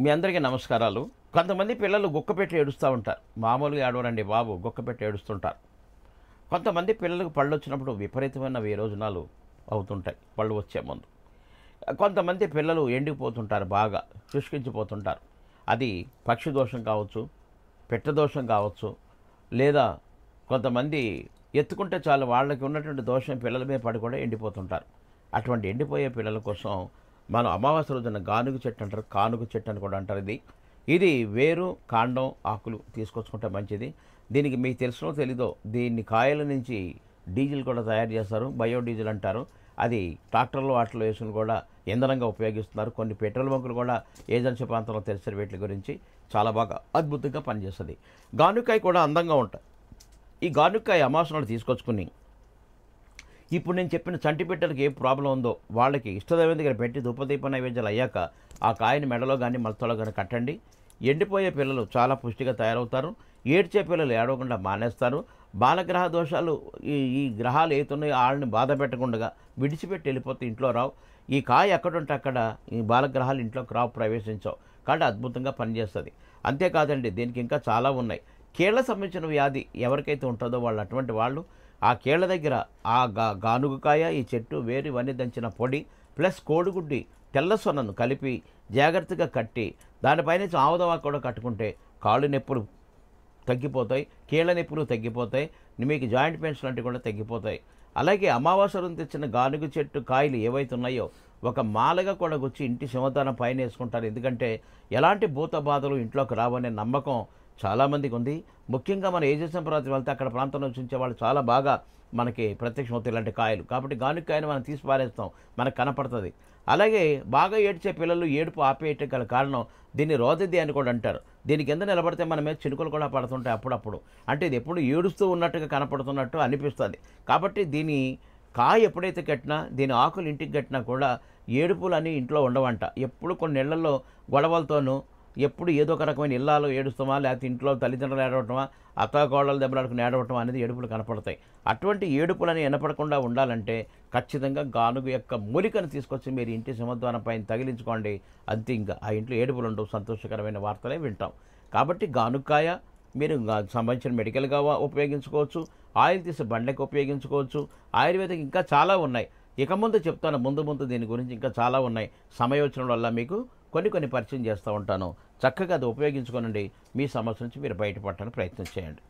మీ అందరికీ నమస్కారాలు. కొంతమంది పిల్లలు గుక్కపెట్టి ఏడుస్తూ ఉంటారు. మామూలుగా ఏడవరండి బాబు, గుక్కపెట్టి ఏడుస్తుంటారు. కొంతమంది పిల్లలకు పళ్ళు వచ్చినప్పుడు విపరీతమైన విరోచనాలు అవుతుంటాయి పళ్ళు వచ్చే ముందు. కొంతమంది పిల్లలు ఎండిపోతుంటారు, బాగా శుష్కించిపోతుంటారు. అది పక్షి దోషం కావచ్చు, పిట్ట దోషం కావచ్చు, లేదా కొంతమంది ఎత్తుకుంటే చాలు వాళ్ళకి ఉన్నటువంటి దోషం పిల్లల మీద పడి కూడా ఎండిపోతుంటారు. అటువంటి ఎండిపోయే పిల్లల కోసం మనం అమావాస్య రోజున గానుగ చెట్టు అంటారు, కానుగ చెట్టు అని కూడా అంటారు. ఇది వేరు, కాండం, ఆకులు తీసుకొచ్చుకుంటే మంచిది. దీనికి మీకు తెలిసినో తెలీదో, దీన్ని కాయల నుంచి డీజిల్ కూడా తయారు చేస్తారు, బయోడీజిల్ అంటారు. అది ట్రాక్టర్లు వాటిలో వేసుకుని కూడా ఇంధనంగా ఉపయోగిస్తున్నారు. కొన్ని పెట్రోల్ బంకులు కూడా ఏజెన్సీ ప్రాంతంలో తెలిసిన వీటి గురించి చాలా బాగా అద్భుతంగా పనిచేస్తుంది. గానుకాయ కూడా అందంగా ఉంటాయి. ఈ గానుకాయ అమావాస్య నాడు తీసుకొచ్చుకుని ఇప్పుడు నేను చెప్పిన చంటి బిడ్డలకు ఏ ప్రాబ్లం ఉందో వాళ్ళకి ఇష్టదైవం దగ్గర పెట్టి ధూపదీప నైవేద్యాలు అయ్యాక ఆ కాయని మెడలో కానీ మలతలో కానీ కట్టండి. ఎండిపోయే పిల్లలు చాలా పుష్టిగా తయారవుతారు. ఏడ్చే పిల్లలు ఏడవకుండా మానేస్తారు. బాలగ్రహ దోషాలు ఈ గ్రహాలు ఏతున్నాయో వాళ్ళని బాధ పెట్టకుండా విడిచిపెట్టి వెళ్ళిపోతే ఇంట్లో రావు. ఈ కాయ ఎక్కడుంటే అక్కడ ఈ బాలగ్రహాలు ఇంట్లోకి రావు, ప్రవేశించవు. కాబట్టి అద్భుతంగా పనిచేస్తుంది. అంతేకాదండి, దీనికి ఇంకా చాలా ఉన్నాయి. కీళ్ల సంబంధించిన వ్యాధి ఎవరికైతే ఉంటుందో వాళ్ళు, అటువంటి వాళ్ళు ఆ కీళ్ల దగ్గర ఆ గానుగకాయ, ఈ చెట్టు వేరు ఇవన్నీ దంచిన పొడి ప్లస్ కోడిగుడ్డి తెల్ల సొన్నను కలిపి జాగ్రత్తగా కట్టి దానిపైన ఆముదం కూడా కట్టుకుంటే కాళ్ళు నొప్పులు తగ్గిపోతాయి, కీళ్ల నొప్పులు తగ్గిపోతాయి, మీకు జాయింట్ పెయిన్స్ లాంటివి కూడా తగ్గిపోతాయి. అలాగే అమావాస్య రోజు తెచ్చిన గానుగ చెట్టు కాయలు ఏవైతే ఉన్నాయో ఒక మాలగా కూడా గుచ్చి ఇంటి సింహతానం పైన వేసుకుంటారు. ఎందుకంటే ఎలాంటి భూత బాధలు ఇంట్లోకి రావనే నమ్మకం చాలామందికి ఉంది. ముఖ్యంగా మన ఏజెన్సీ ప్రాంతం వెళ్తే అక్కడ ప్రాంతంలో చూసే వాళ్ళు చాలా బాగా మనకి ప్రత్యక్షం అవుతాయి ఇలాంటి కాయలు. కాబట్టి గానుకాయను మనం తీసి పారేస్తాం, మనకు కనపడుతుంది. అలాగే బాగా ఏడ్చే పిల్లలు ఏడుపు ఆపేయటం గల కారణం దీన్ని రోదది అని కూడా అంటారు. దీని కింద నిలబడితే మన మీద చినుకులు కూడా పడుతుంటాయి అప్పుడప్పుడు. అంటే ఇది ఎప్పుడు ఏడుస్తూ ఉన్నట్టుగా కనపడుతున్నట్టు అనిపిస్తుంది. కాబట్టి దీని కాయ ఎప్పుడైతే కట్టినా, దీని ఆకులు ఇంటికి కట్టినా కూడా ఏడుపులని ఇంట్లో ఉండవంట. ఎప్పుడు కొన్ని ఇళ్లలో గొడవలతోనూ ఎప్పుడు ఏదో ఒక రకమైన ఇళ్లలో ఏడుస్తామా, లేకపోతే ఇంట్లో తల్లిదండ్రులు ఏడవటమా, అత్తాకోడలు దెబ్బలాడుకుని ఏడవటం అనేది ఏడుపులు కనపడతాయి. అటువంటి ఏడుపులని వినపడకుండా ఉండాలంటే ఖచ్చితంగా గానుగ యొక్క మూలికను తీసుకొచ్చి మీరు ఇంటి సింహద్వారం పైన తగిలించుకోండి. అంతే, ఇంకా ఆ ఇంట్లో ఏడుపులు ఉండవు, సంతోషకరమైన వార్తలే వింటాం. కాబట్టి గానుకాయ మీరు సంబంధించిన మెడికల్గా ఉపయోగించుకోవచ్చు, ఆయిల్ తీసి బండ్లకి ఉపయోగించుకోవచ్చు. ఆయుర్వేదిక్ ఇంకా చాలా ఉన్నాయి. ఇక ముందు చెప్తాను, ముందు దీని గురించి ఇంకా చాలా ఉన్నాయి. సమయం వచ్చిన వల్ల మీకు కొన్ని పరిచయం చేస్తూ ఉంటాను. చక్కగా అది ఉపయోగించుకోనండి. మీ సమస్య నుంచి మీరు బయటపడటానికి ప్రయత్నం చేయండి.